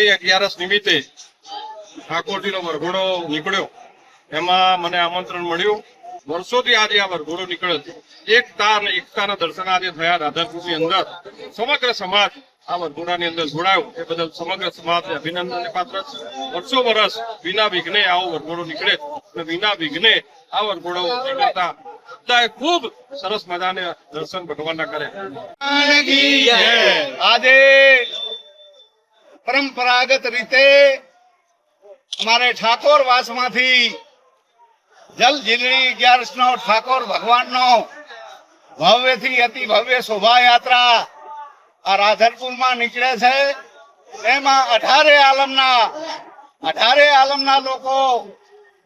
જલજીની 11 નિમિત્તે ઠાકોરજીનો વરઘોડો નીકળ્યો, એમાં મને આમંત્રણ મળ્યું. વર્ષોથી આજે આ વરઘોડો નીકળ્યો છે. એકતાના દર્શન આજે થયા રાધાપુરની અંદર. સમગ્ર સમાજ આ વરઘોડાની અંદર જોડાયો, એ બદલ સમગ્ર સમાજને અભિનંદનને પાત્ર છે. વર્ષો વર્ષ વિના વિઘ્ને આવો વરઘોડો નીકળે અને વિના વિઘ્ને આ વરઘોડો નીકળતા બધાએ ખૂબ સરસ મજાને દર્શન ભગવાનના કરે. આજે પરંપરાગત રીતે અમારે ઠાકોર વાસમાંથી જલજીલણી 11 નો ઠાકોર ભગવાનનો ભવ્યથી અતિ ભવ્ય શોભાયાત્રા આ રાધનપુરમાં નીકળે છે. એમાં 18 આલમના લોકો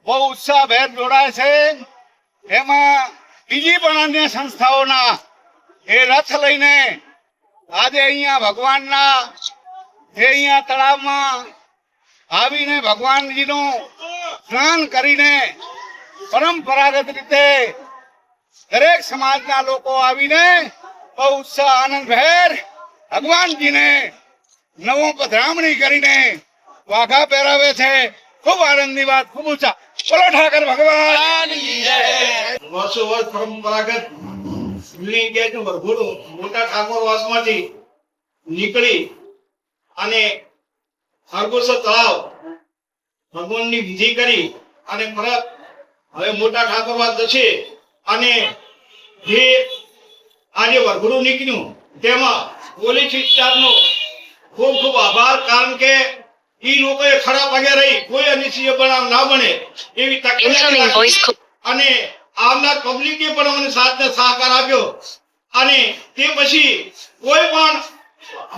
બહુ ઉત્સાહભેર જોડાય છે. એમાં બીજી પણ અન્ય સંસ્થાઓના એ રથ લઈને આજે અહીંયા ભગવાનના અહીંયા તળાવમાં આવીને ભગવાનજીનું સ્નાન કરીને પરંપરાગત રીતે દરેક સમાજના લોકો આવીને બહુ ઉત્સાહ આનંદભેર ભગવાનજીને નવો પધરામણી કરીને વાઘા પહેરાવે છે. ખૂબ આનંદની વાત, ખૂબ ઊંચા બોલો ઠાકર ભગવાન. વર્ષો વર્ષ પરંપરાગત વરઘોડો મોટા ઠાકોર વાસમાંથી નીકળી અને ખરગોશા તળાવ ભગવાનની વિધિ કરી અને પરત હવે મોટા ઠાકોર વાસ જશે. અને જે આજે વરઘોડું નીકળ્યું તેમાં પોલીસ સ્ટાફનો ખૂબ ખૂબ આભાર, કારણ કે ઈ લોકોએ ખડા પગે રહી કોઈ અનિશ્ચિત બનાવ ના બને એવી તકલીફ અને આવનાર પબ્લિકે પણ અમને સાથને સહકાર આપ્યો. અને તે પછી કોઈ પણ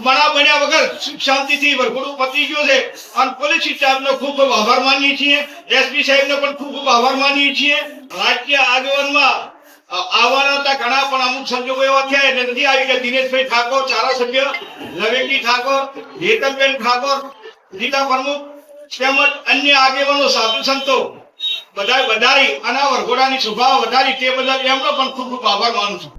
બનાવ બન્યા વગર સુખ શાંતિથી વરઘોડું પતી ગયો છે. અને પોલીસ સ્ટાફનો ખૂબ ખૂબ આભાર માનીએ છીએ. એસપી સાહેબનો પણ ખૂબ ખૂબ આભાર માનીએ છીએ. રાજકીય આગેવાનમાં આવવાના હતા ઘણા, પણ અમુક સંજોગો એવા થયા એટલે નથી આવી ગયા. દિનેશભાઈ ઠાકોર ધારાસભ્ય, લવેટી ઠાકોર, હેતલબેન ઠાકોર જિલ્લા પ્રમુખ તેમજ અન્ય આગેવાનો સાધુ સંતો બધા વધારી અને વરઘોડાની શોભા વધારી તે બદલ એમનો પણ ખૂબ ખૂબ આભાર માનું છું.